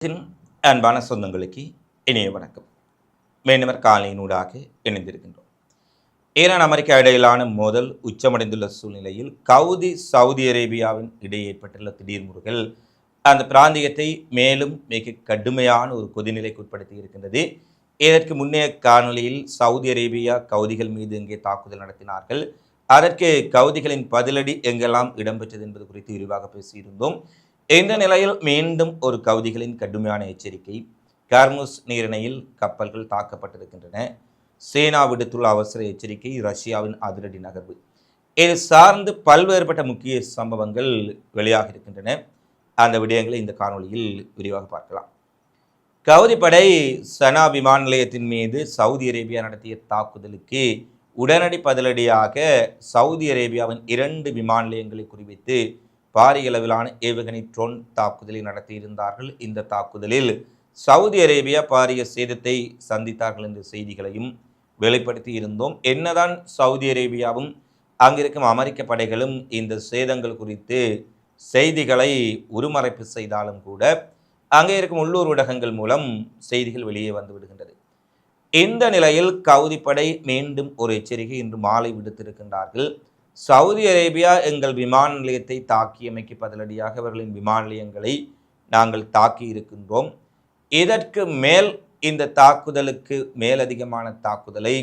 அன்பான சொந்தங்களுக்கு இனிய வணக்கம். மீனவர் காலையினூடாக இணைந்திருக்கின்றோம். ஈரான் அமெரிக்கா இடையிலான மோதல் உச்சமடைந்துள்ள சூழ்நிலையில் சவுதி அரேபியாவின் இடையே ஏற்பட்டுள்ள திடீர் முறுகல் அந்த பிராந்தியத்தை மேலும் மிக கடுமையான ஒரு கொதிநிலைக்கு உட்படுத்தி இருக்கின்றது. இதற்கு முன்னைய காணொலியில் சவுதி அரேபியா கவுதிகள் மீது எங்கே தாக்குதல் நடத்தினார்கள், அதற்கு கவுதிகளின் பதிலடி எங்கெல்லாம் இடம்பெற்றது என்பது குறித்து விரிவாக பேசியிருந்தோம். இந்த நிலையில் மீண்டும் ஒரு கவுதிகளின் கடுமையான எச்சரிக்கை. கார்முஸ் நீரிணையில் கப்பல்கள் தாக்கப்பட்டிருக்கின்றன. சீனா விடுத்துள்ள அவசர எச்சரிக்கை, ரஷ்யாவின் அதிரடி நகர்வு, இது சார்ந்து பல்வேறுபட்ட முக்கிய சம்பவங்கள் வெளியாக இருக்கின்றன. அந்த விடயங்களை இந்த காணொலியில் விரிவாக பார்க்கலாம். கவுதி படை சனா விமான நிலையத்தின் மீது சவுதி அரேபியா நடத்திய தாக்குதலுக்கு உடனடி பதிலடியாக சவுதி அரேபியாவின் 2 விமான நிலையங்களை குறிவைத்து பாரிய அளவிலான ஏவுகணை ட்ரோன் தாக்குதலை நடத்தியிருந்தார்கள். இந்த தாக்குதலில் சவுதி அரேபியா பாரிய சேதத்தை சந்தித்தார்கள் என்ற செய்திகளையும் வெளிப்படுத்தி இருந்தோம். என்னதான் சவுதி அரேபியாவும் அங்கிருக்கும் அமெரிக்க படைகளும் இந்த சேதங்கள் குறித்து செய்திகளை உருமறைப்பு செய்தாலும் கூட அங்கே இருக்கும் உள்ளூர் ஊடகங்கள் மூலம் செய்திகள் வெளியே வந்து விடுகின்றது. இந்த நிலையில் கவுதி படை மீண்டும் ஒரு எச்சரிக்கை இன்று மாலை விடுத்திருக்கின்றார்கள். சவுதி அரேபியா எங்கள் விமான நிலையத்தை தாக்கியமைக்கு பதிலடியாக அவர்களின் விமான நிலையங்களை நாங்கள் தாக்கி இருக்கின்றோம். இதற்கு மேல் இந்த தாக்குதலுக்கு மேலதிகமான தாக்குதலை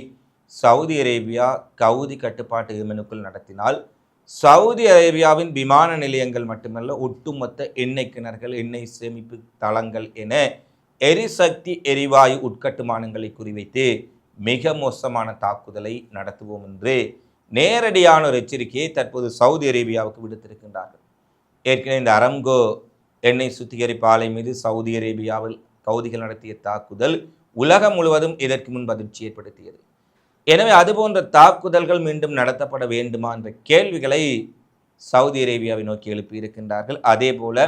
சவுதி அரேபியா கவுதி கட்டுப்பாட்டு ஏமனுக்குள் நடத்தினால் சவுதி அரேபியாவின் விமான நிலையங்கள் மட்டுமல்ல, ஒட்டுமொத்த எண்ணெய் கிணறுகள், எண்ணெய் சேமிப்பு தளங்கள் என எரிசக்தி எரிவாயு உட்கட்டுமானங்களை குறிவைத்து மிக மோசமான தாக்குதலை நடத்துவோம் என்று நேரடியான ஒரு எச்சரிக்கையை தற்போது சவுதி அரேபியாவுக்கு விடுத்திருக்கின்றார்கள். ஏற்கனவே இந்த அரம்கோ எண்ணெய் சுத்திகரிப்பு ஆலை மீது சவுதி அரேபியாவில் கவுதிகள் நடத்திய தாக்குதல் உலகம் முழுவதும் இதற்கு முன்பு அதிர்ச்சி ஏற்படுத்தியது. எனவே அதுபோன்ற தாக்குதல்கள் மீண்டும் நடத்தப்பட வேண்டுமா என்ற கேள்விகளை சவுதி அரேபியாவை நோக்கி எழுப்பியிருக்கின்றார்கள். அதே போல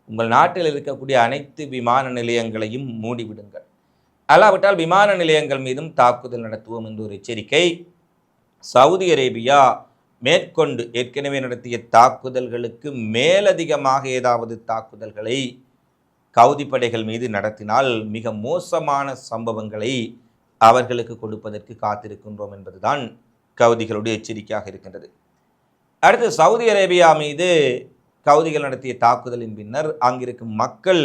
உங்கள் நாட்டில் இருக்கக்கூடிய அனைத்து விமான நிலையங்களையும் மூடிவிடுங்கள், அல்லாவிட்டால் விமான நிலையங்கள் மீதும் தாக்குதல் நடத்துவோம் என்ற ஒரு எச்சரிக்கை சவுதி அரேபியா மேற்கொண்டு ஏற்கனவே நடத்திய தாக்குதல்களுக்கு மேலதிகமாக ஏதாவது தாக்குதல்களை கவுதி படைகள் மீது நடத்தினால் மிக மோசமான சம்பவங்களை அவர்களுக்கு கொடுப்பதற்கு காத்திருக்கின்றோம் என்பதுதான் கவுதிகளுடைய எச்சரிக்கையாக இருக்கின்றது. அடுத்து சவுதி அரேபியா மீது கவுதிகள் நடத்திய தாக்குதலின் பின்னர் அங்கிருக்கும் மக்கள்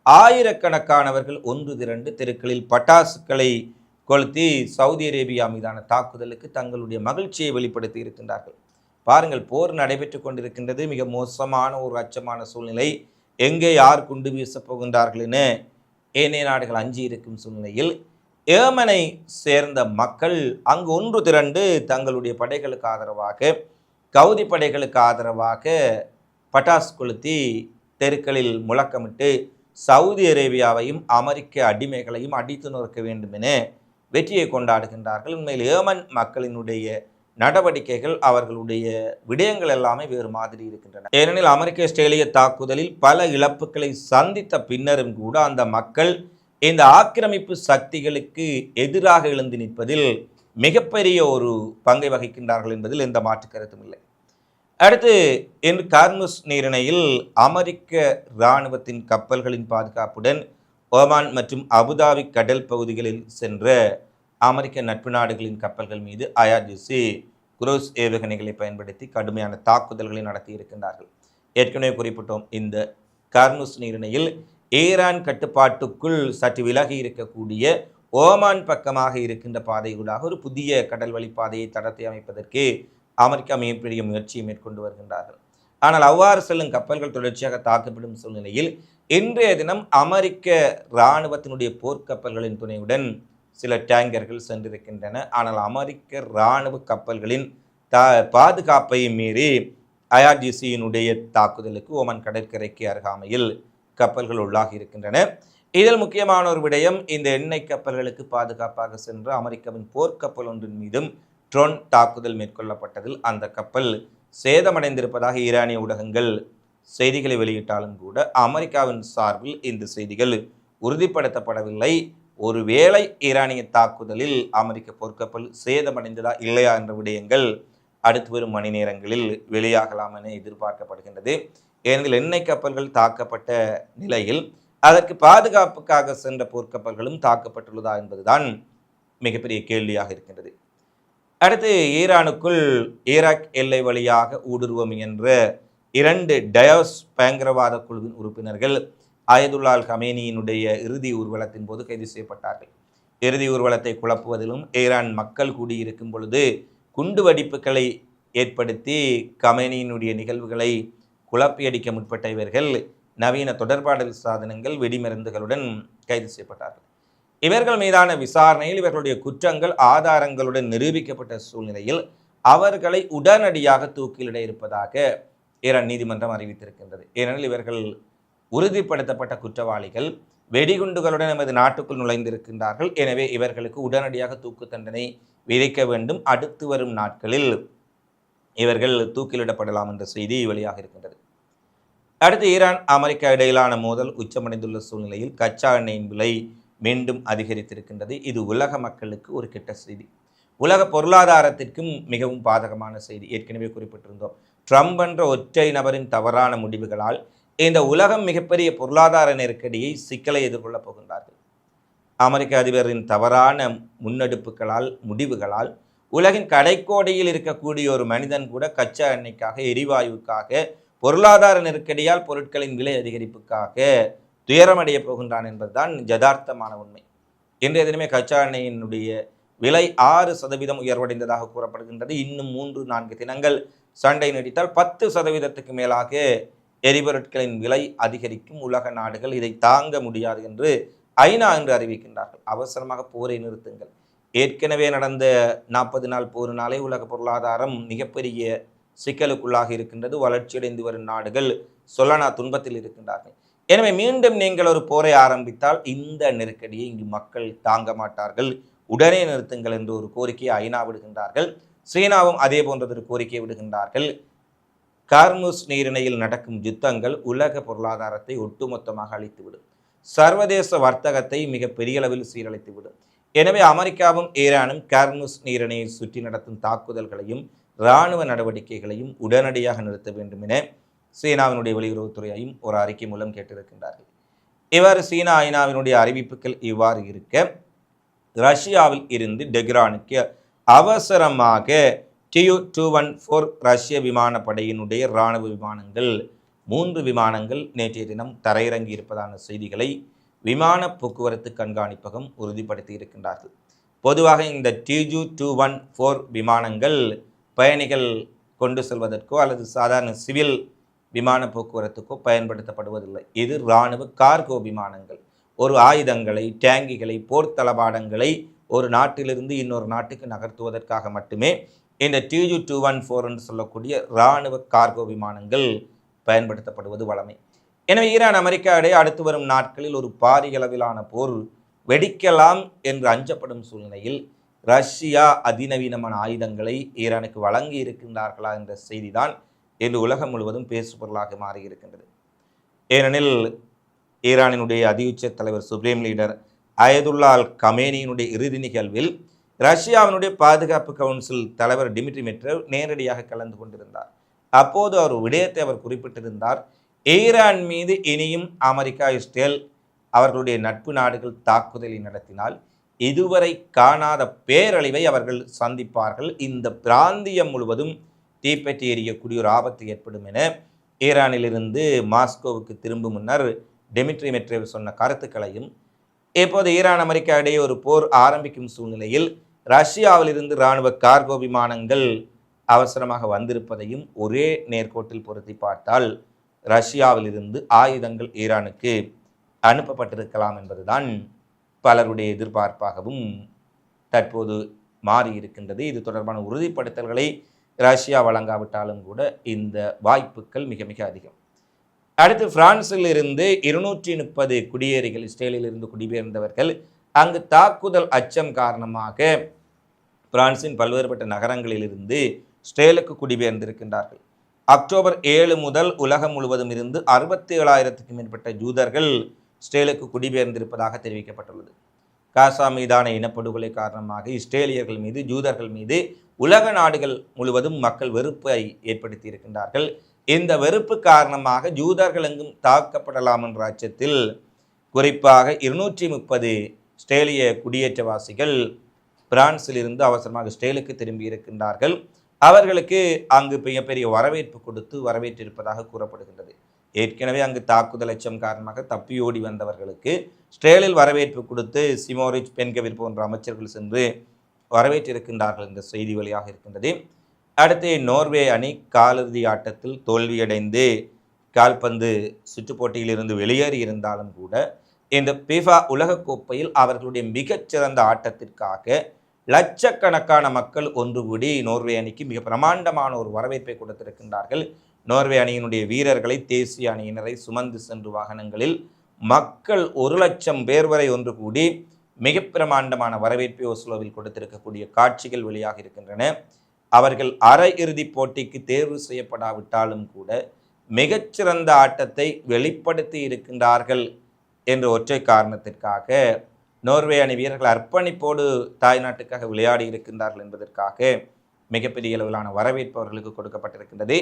ஆயிரக்கணக்கானவர்கள் ஒன்று திரண்டு தெருக்களில் பட்டாசுகளை கொளுத்தி சவுதி அரேபியா மீதான தாக்குதலுக்கு தங்களுடைய மகிழ்ச்சியை வெளிப்படுத்தி இருக்கின்றார்கள். பாருங்கள், போர் நடைபெற்று கொண்டிருக்கின்றது. மிக மோசமான ஒரு அச்சமான சூழ்நிலை. எங்கே யார் குண்டு வீசப் போகின்றார்கள் என ஏனைய நாடுகள் அஞ்சி இருக்கும் சூழ்நிலையில் ஏமனை சேர்ந்த மக்கள் அங்கு ஒன்று திரண்டு தங்களுடைய படைகளுக்கு ஆதரவாக, கவுதி படைகளுக்கு ஆதரவாக பட்டாசு கொளுத்தி தெருக்களில் முழக்கமிட்டு சவுதி அரேபியாவையும் அமெரிக்க அடிமைகளையும் அடித்து நொறுக்க வேண்டும் என வெற்றியை கொண்டாடுகின்றார்கள். உண்மையில் ஏமன் மக்களினுடைய நடவடிக்கைகள், அவர்களுடைய விடயங்கள் எல்லாமே வேறு மாதிரி இருக்கின்றன. ஏனெனில் அமெரிக்க ஆஸ்திரேலிய தாக்குதலில் பல இழப்புகளை சந்தித்த பின்னரும் கூட அந்த மக்கள் இந்த ஆக்கிரமிப்பு சக்திகளுக்கு எதிராக எழுந்து நிற்பதில் மிகப்பெரிய ஒரு பங்கை வகிக்கின்றார்கள் என்பதில் எந்த மாற்று கருத்தும் இல்லை. அடுத்து இன்று கார்முஸ் நீரிணையில் அமெரிக்க இராணுவத்தின் கப்பல்களின் பாதுகாப்புடன் ஓமான் மற்றும் அபுதாபி கடல் பகுதிகளில் சென்ற அமெரிக்க நட்பு நாடுகளின் கப்பல்கள் மீது IRGC குரூஸ் ஏவுகணைகளை பயன்படுத்தி கடுமையான தாக்குதல்களை நடத்தி இருக்கின்றார்கள். ஏற்கனவே குறிப்பிட்டோம், இந்த கார்முஸ் நீரிணையில் ஈரான் கட்டுப்பாட்டுக்குள் சற்று விலகி இருக்கக்கூடிய ஓமான் பக்கமாக இருக்கின்ற பாதைகளாக ஒரு புதிய கடல் வழி பாதையை தடத்தை அமைப்பதற்கு அமெரிக்கா மிகப்பெரிய முயற்சியை மேற்கொண்டு வருகின்றார்கள். ஆனால் அவ்வாறு செல்லும் கப்பல்கள் தொடர்ச்சியாக தாக்கப்படும் சூழ்நிலையில் இன்றைய தினம் அமெரிக்க இராணுவத்தினுடைய போர்க்கப்பல்களின் துணையுடன் சில டேங்கர்கள் சென்றிருக்கின்றன. ஆனால் அமெரிக்க இராணுவ கப்பல்களின் பாதுகாப்பை மீறி IRGCயினுடைய தாக்குதலுக்கு ஓமன் கடற்கரைக்கு அருகாமையில் கப்பல்கள் உள்ளாகி இருக்கின்றன. இதில் முக்கியமான ஒரு விடயம், இந்த எண்ணெய் கப்பல்களுக்கு பாதுகாப்பாக சென்ற அமெரிக்காவின் போர்க்கப்பல் ஒன்றின் மீதும் ட்ரோன் தாக்குதல் மேற்கொள்ளப்பட்டதில் அந்த கப்பல் சேதமடைந்திருப்பதாக ஈரானிய ஊடகங்கள் செய்திகளை வெளியிட்டாலும் கூட அமெரிக்காவின் சார்பில் இந்த செய்திகள் உறுதிப்படுத்தப்படவில்லை. ஒருவேளை ஈரானிய தாக்குதலில் அமெரிக்க போர்க்கப்பல் சேதமடைந்ததா இல்லையா என்ற விடயங்கள் அடுத்து வரும் மணி நேரங்களில் வெளியாகலாம் என எதிர்பார்க்கப்படுகின்றது. ஏனெனில் எண்ணெய் கப்பல்கள் தாக்கப்பட்ட நிலையில் அதற்கு பாதுகாப்புக்காக சென்ற போர்க்கப்பல்களும் தாக்கப்பட்டுள்ளதா என்பதுதான் மிகப்பெரிய கேள்வியாக இருக்கின்றது. அடுத்து ஈரானுக்குள் ஈராக் எல்லை வழியாக ஊடுருவ என்ற 2 டயோஸ் பயங்கரவாத குழுவின் உறுப்பினர்கள் அயதுல்லால் கமேனியினுடைய இறுதி ஊர்வலத்தின் போது கைது செய்யப்பட்டார்கள். இறுதி ஊர்வலத்தை குழப்புவதிலும் ஈரான் மக்கள் கூடியிருக்கும் பொழுது குண்டு வெடிப்புகளை ஏற்படுத்தி கமேனியினுடைய நிகழ்வுகளை குழப்பியடிக்க முற்பட்ட இவர்கள் நவீன தொடர்பாடல் சாதனங்கள் வெடிமருந்துகளுடன் கைது செய்யப்பட்டார்கள். இவர்கள் மீதான விசாரணையில் இவர்களுடைய குற்றங்கள் ஆதாரங்களுடன் நிரூபிக்கப்பட்ட சூழ்நிலையில் அவர்களை உடனடியாக தூக்கிலிட இருப்பதாக ஈரான் நீதிமன்றம் அறிவித்திருக்கின்றது. ஏனெனில் இவர்கள் உறுதிப்படுத்தப்பட்ட குற்றவாளிகள் வெடிகுண்டுகளுடன் நமது நாட்டுக்குள் நுழைந்திருக்கின்றார்கள். எனவே இவர்களுக்கு உடனடியாக தூக்கு தண்டனை விதிக்க வேண்டும். அடுத்து வரும் நாட்களில் இவர்கள் தூக்கிலிடப்படலாம் என்ற செய்தி வெளியாக இருக்கின்றது. அடுத்து ஈரான் அமெரிக்கா இடையிலான மோதல் உச்சமடைந்துள்ள சூழ்நிலையில் கச்சா எண்ணெயின் விலை மீண்டும் அதிகரித்திருக்கின்றது. இது உலக மக்களுக்கு ஒரு கெட்ட செய்தி, உலக பொருளாதாரத்திற்கும் மிகவும் பாதகமான செய்தி. ஏற்கனவே குறிப்பிட்டிருந்தோம், ட்ரம்ப் என்ற ஒற்றை நபரின் தவறான முடிவுகளால் இந்த உலகம் மிகப்பெரிய பொருளாதார நெருக்கடியை சிக்கலை எதிர்கொள்ளப் போகின்றார்கள். அமெரிக்க அதிபரின் தவறான முன்னெடுப்புகளால் முடிவுகளால் உலகின் கடைக்கோடியில் இருக்கக்கூடிய ஒரு மனிதன் கூட கச்சா எண்ணெய்க்காக எரிவாயுக்காக பொருளாதார நெருக்கடியால் பொருட்களின் விலை அதிகரிப்புக்காக துயரமடைய போகின்றான் என்பதுதான் யதார்த்தமான உண்மை. இன்றைய தினமே கச்சா எண்ணெயினுடைய விலை 6% உயர்வடைந்ததாக கூறப்படுகின்றது. இன்னும் 3-4 தினங்கள் சண்டை நீடித்தால் 10% மேலாக எரிபொருட்களின் விலை அதிகரிக்கும். உலக நாடுகள் இதை தாங்க முடியாது என்று ஐநா என்று அறிவிக்கின்றார்கள். அவசரமாக போரை நிறுத்துங்கள். ஏற்கனவே நடந்த 40 நாள் போரினாலே உலக பொருளாதாரம் மிகப்பெரிய சிக்கலுக்குள்ளாக இருக்கின்றது. வளர்ச்சியடைந்து வரும் நாடுகள் சொல்லனா துன்பத்தில் இருக்கின்றார்கள். எனவே மீண்டும் நீங்கள் ஒரு போரை ஆரம்பித்தால் இந்த நெருக்கடியை இங்கு மக்கள் தாங்க மாட்டார்கள். உடனே நிறுத்துங்கள் என்று ஒரு கோரிக்கையை ஐநா விடுகின்றார்கள். சீனாவும் அதே போன்றதொரு கோரிக்கையை விடுகின்றார்கள். கார்முஸ் நீரிணையில் நடக்கும் யுத்தங்கள் உலக பொருளாதாரத்தை ஒட்டுமொத்தமாக அழித்துவிடும். சர்வதேச வர்த்தகத்தை மிக பெரிய அளவில் சீரழித்துவிடும். எனவே அமெரிக்காவும் ஈரானும் கார்முஸ் நீரிணையை சுற்றி நடத்தும் தாக்குதல்களையும் இராணுவ நடவடிக்கைகளையும் உடனடியாக நிறுத்த வேண்டும் என சீனாவினுடைய வெளியுறவுத்துறையையும் ஒரு அறிக்கை மூலம் கேட்டிருக்கின்றார்கள். இவ்வாறு சீனா ஐநாவினுடைய அறிவிப்புகள் இவ்வாறு இருக்க, ரஷ்யாவில் இருந்து டெஹ்ரானுக்கு அவசரமாக Tu-214 ரஷ்ய விமானப்படையினுடைய இராணுவ விமானங்கள் 3 விமானங்கள் நேற்றைய தினம் தரையிறங்கி இருப்பதான செய்திகளை விமான போக்குவரத்து கண்காணிப்பகம் உறுதிப்படுத்தி இருக்கின்றார்கள். பொதுவாக இந்த Tu-214 விமானங்கள் பயணிகள் கொண்டு செல்வதற்கோ அல்லது சாதாரண சிவில் விமான போக்குவரத்துக்கோ பயன்படுத்தப்படுவதில்லை. இது இராணுவ கார்கோ விமானங்கள். ஒரு ஆயுதங்களை, டேங்கிகளை, போர் தளபாடங்களை ஒரு நாட்டிலிருந்து இன்னொரு நாட்டுக்கு நகர்த்துவதற்காக மட்டுமே இந்த Tu-214 என்று சொல்லக்கூடிய இராணுவ கார்கோ விமானங்கள் பயன்படுத்தப்படுவது வழமை. எனவே ஈரான் அமெரிக்கா இடையே அடுத்து வரும் நாட்களில் ஒரு பாரிய அளவிலான போர் வெடிக்கலாம் என்று அஞ்சப்படும் சூழ்நிலையில் ரஷ்யா அதிநவீனமான ஆயுதங்களை ஈரானுக்கு வழங்கி இருக்கின்றார்களா என்ற செய்திதான் இன்று உலகம் முழுவதும் பேசுபொருளாக மாறியிருக்கின்றது. ஏனெனில் ஈரானினுடைய அதியுச்ச தலைவர் சுப்ரீம் லீடர் அயதுல்லால் கமேனியினுடைய இறுதி நிகழ்வில் ரஷ்யாவினுடைய பாதுகாப்பு கவுன்சில் தலைவர் டிமிட்ரி மெட்வெடேவ் நேரடியாக கலந்து கொண்டிருந்தார். அப்போது அவர் விடயத்தை அவர் குறிப்பிட்டிருந்தார். ஈரான் மீது இனியும் அமெரிக்கா, இஸ்ரேல் அவர்களுடைய நட்பு நாடுகள் தாக்குதலை நடத்தினால் இதுவரை காணாத பேரழிவை அவர்கள் சந்திப்பார்கள். இந்த பிராந்தியம் முழுவதும் தீப்பற்றி எரியக்கூடிய ஒரு ஆபத்து ஏற்படும் என ஈரானிலிருந்து மாஸ்கோவுக்கு திரும்பும் முன்னர் டிமிட்ரி மெட்வெடேவ் சொன்ன கருத்துக்களையும், இப்போது ஈரான் அமெரிக்கா இடையே ஒரு போர் ஆரம்பிக்கும் சூழ்நிலையில் ரஷ்யாவிலிருந்து இராணுவ கார்கோ விமானங்கள் அவசரமாக வந்திருப்பதையும் ஒரே நேர்கோட்டில் பொருத்தி பார்த்தால் ரஷ்யாவிலிருந்து ஆயுதங்கள் ஈரானுக்கு அனுப்பப்பட்டிருக்கலாம் என்பதுதான் பலருடைய எதிர்பார்ப்பாகவும் தற்போது மாறியிருக்கின்றது. இது தொடர்பான உறுதிப்படுத்தல்களை ரஷ்யா வழங்காவிட்டாலும் கூட இந்த வாய்ப்புகள் மிக மிக அதிகம். அடுத்து பிரான்சில் இருந்து 230 குடியேறிகள், இஸ்ரேலில் இருந்து குடிபெயர்ந்தவர்கள் அங்கு தாக்குதல் அச்சம் காரணமாக பிரான்சின் பல்வேறுபட்ட நகரங்களிலிருந்து இஸ்ரேலுக்கு குடிபெயர்ந்திருக்கின்றார்கள். அக்டோபர் 7 முதல் உலகம் முழுவதும் இருந்து 67,000க்கும் மேற்பட்ட ஜூதர்கள் இஸ்ரேலுக்கு குடிபெயர்ந்திருப்பதாக தெரிவிக்கப்பட்டுள்ளது. காசா மீதான இனப்படுகொலை காரணமாக இஸ்ரேலியர்கள் மீது, ஜூதர்கள் மீது உலக நாடுகள் முழுவதும் மக்கள் வெறுப்பை ஏற்படுத்தி இருக்கின்றார்கள். இந்த வெறுப்பு காரணமாக ஜூதர்கள் எங்கும் தாக்கப்படலாம் என்ற அச்சத்தில் குறிப்பாக 230 ஸ்டேலிய குடியேற்றவாசிகள் பிரான்சிலிருந்து அவசரமாக ஸ்டேலுக்கு திரும்பி இருக்கின்றார்கள். அவர்களுக்கு அங்கு மிகப்பெரிய வரவேற்பு கொடுத்து வரவேற்றிருப்பதாக கூறப்படுகின்றது. ஏற்கனவே அங்கு தாக்குதல் அச்சம் காரணமாக தப்பியோடி வந்தவர்களுக்கு ஸ்டேலில் வரவேற்பு கொடுத்து சிமோரிச் பென்கவிர் போன்ற அமைச்சர்கள் சென்று வரவேற்றிருக்கின்றார்கள் என்ற செய்தி வழியாக இருக்கின்றது. அடுத்து நோர்வே அணி காலிறுதி ஆட்டத்தில் தோல்வியடைந்து கால்பந்து சுற்று போட்டியிலிருந்து வெளியேறி இருந்தாலும் கூட இந்த பிஃபா உலகக்கோப்பையில் அவர்களுடைய மிகச்சிறந்த ஆட்டத்திற்காக லட்சக்கணக்கான மக்கள் ஒன்று கூடி நோர்வே அணிக்கு மிக பிரமாண்டமான ஒரு வரவேற்பை கொடுத்திருக்கின்றார்கள். நோர்வே அணியினுடைய வீரர்களை, தேசிய அணியினரை சுமந்து சென்று வாகனங்களில் மக்கள் 1,00,000 பேர் வரை ஒன்று கூடி மிக பிரமாண்டமான வரவேற்பை ஓஸ்லோவில் கொடுத்திருக்கக்கூடிய காட்சிகள் வெளியாக இருக்கின்றன. அவர்கள் அரை இறுதிப் போட்டிக்கு தேர்வு செய்யப்படாவிட்டாலும் கூட மிகச்சிறந்த ஆட்டத்தை வெளிப்படுத்தி இருக்கின்றார்கள் என்ற ஒற்றை காரணத்திற்காக நோர்வே அணி வீரர்கள் அர்ப்பணிப்போடு தாய்நாட்டுக்காக விளையாடி இருக்கின்றார்கள் என்பதற்காக மிகப்பெரிய அளவிலான வரவேற்பு அவர்களுக்கு கொடுக்கப்பட்டிருக்கின்றது.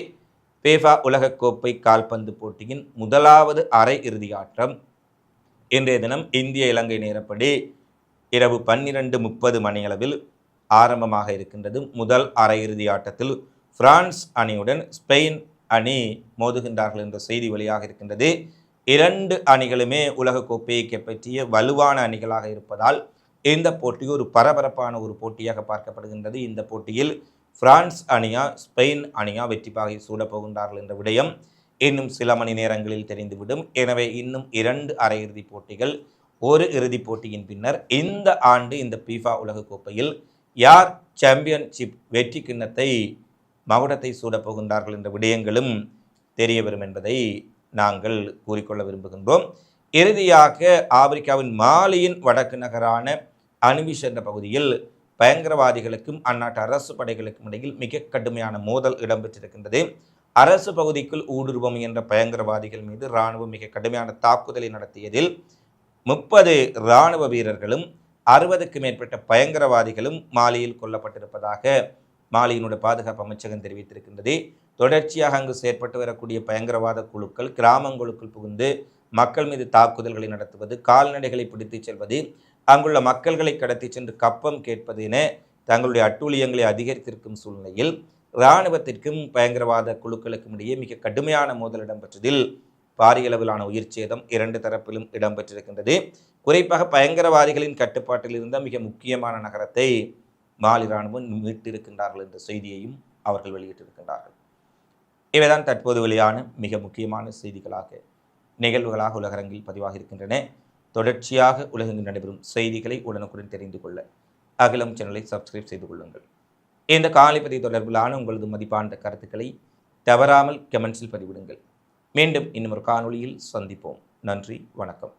ஃபீஃபா உலகக்கோப்பை கால்பந்து போட்டியின் முதலாவது அரை இறுதி ஆட்டம் இன்றைய தினம் இந்திய இலங்கை நேரப்படி இரவு 12:30 மணியளவில் ஆரம்பமாக இருக்கின்றது. முதல் அரையிறுதி ஆட்டத்தில் பிரான்ஸ் அணியுடன் ஸ்பெயின் அணி மோதுகின்றார்கள் என்ற செய்தி வெளியாக இருக்கின்றது. இரண்டு அணிகளுமே உலகக்கோப்பையை கைப்பற்றிய வலுவான அணிகளாக இருப்பதால் இந்த போட்டி ஒரு பரபரப்பான ஒரு போட்டியாக பார்க்கப்படுகின்றது. இந்த போட்டியில் பிரான்ஸ் அணியா ஸ்பெயின் அணியா வெற்றி பாகை சூடப் போகின்றார்கள் என்ற விடயம் இன்னும் சில மணி நேரங்களில் தெரிந்துவிடும். எனவே இன்னும் 2 அரையிறுதிப் போட்டிகள், ஒரு இறுதிப் போட்டியின் பின்னர் இந்த ஆண்டு இந்த ஃபீஃபா உலகக்கோப்பையில் யார் சாம்பியன்ஷிப் வெற்றி கிண்ணத்தை மகுடத்தை சூடப் போகின்றார்கள் என்ற விடயங்களும் தெரிய வரும் என்பதை நாங்கள் கூறிக்கொள்ள விரும்புகின்றோம். இறுதியாக ஆப்பிரிக்காவின் மாலியின் வடக்கு நகரான அனுமிஷ் என்ற பகுதியில் பயங்கரவாதிகளுக்கும் அந்நாட்டு அரசு படைகளுக்கும் இடையில் மிக கடுமையான மோதல் இடம்பெற்றிருக்கின்றது. அரசு பகுதிக்குள் ஊடுருவம் என்ற பயங்கரவாதிகள் மீது இராணுவம் மிக கடுமையான தாக்குதலை நடத்தியதில் 30 இராணுவ வீரர்களும் 60க்கும் மேற்பட்ட பயங்கரவாதிகளும் மாலியில் கொல்லப்பட்டிருப்பதாக மாலியினுடைய பாதுகாப்பு அமைச்சகம் தெரிவித்திருக்கின்றது. தொடர்ச்சியாக அங்கு செயற்பட்டு வரக்கூடிய பயங்கரவாத குழுக்கள் கிராமங்களுக்குள் புகுந்து மக்கள் மீது தாக்குதல்களை நடத்துவது, கால்நடைகளை பிடித்து செல்வது, அங்குள்ள மக்களை கடத்தி சென்று கப்பம் கேட்பது என தங்களுடைய அட்டூழியங்களை அதிகரித்திருக்கும் சூழ்நிலையில் இராணுவத்திற்கும் பயங்கரவாத குழுக்களுக்கும் இடையே மிக கடுமையான மோதல் இடம்பெற்றதில் பாரிய அளவிலான உயிர் சேதம் 2 தரப்பிலும் இடம்பெற்றிருக்கின்றது. குறிப்பாக பயங்கரவாதிகளின் கட்டுப்பாட்டில் இருந்த மிக முக்கியமான நகரத்தை மாலி இராணுவம் மீட்டிருக்கின்றார்கள் என்ற செய்தியையும் அவர்கள் வெளியிட்டிருக்கின்றார்கள். இவைதான் தற்போது வெளியான மிக முக்கியமான செய்திகளாக, நிகழ்வுகளாக உலகரங்கில் பதிவாக இருக்கின்றன. தொடர்ச்சியாக உலகெங்கில் நடைபெறும் செய்திகளை உடனுக்குடன் தெரிந்து கொள்ள அகிலம் சேனலை சப்ஸ்கிரைப் செய்து கொள்ளுங்கள். இந்த காலைப்பதிவு தொடர்பிலான உங்களது மதிப்பான கருத்துக்களை தவறாமல் கமெண்ட்ஸில் பதிவிடுங்கள். மீண்டும் இன்னும் ஒரு காணொளியில் சந்திப்போம். நன்றி, வணக்கம்.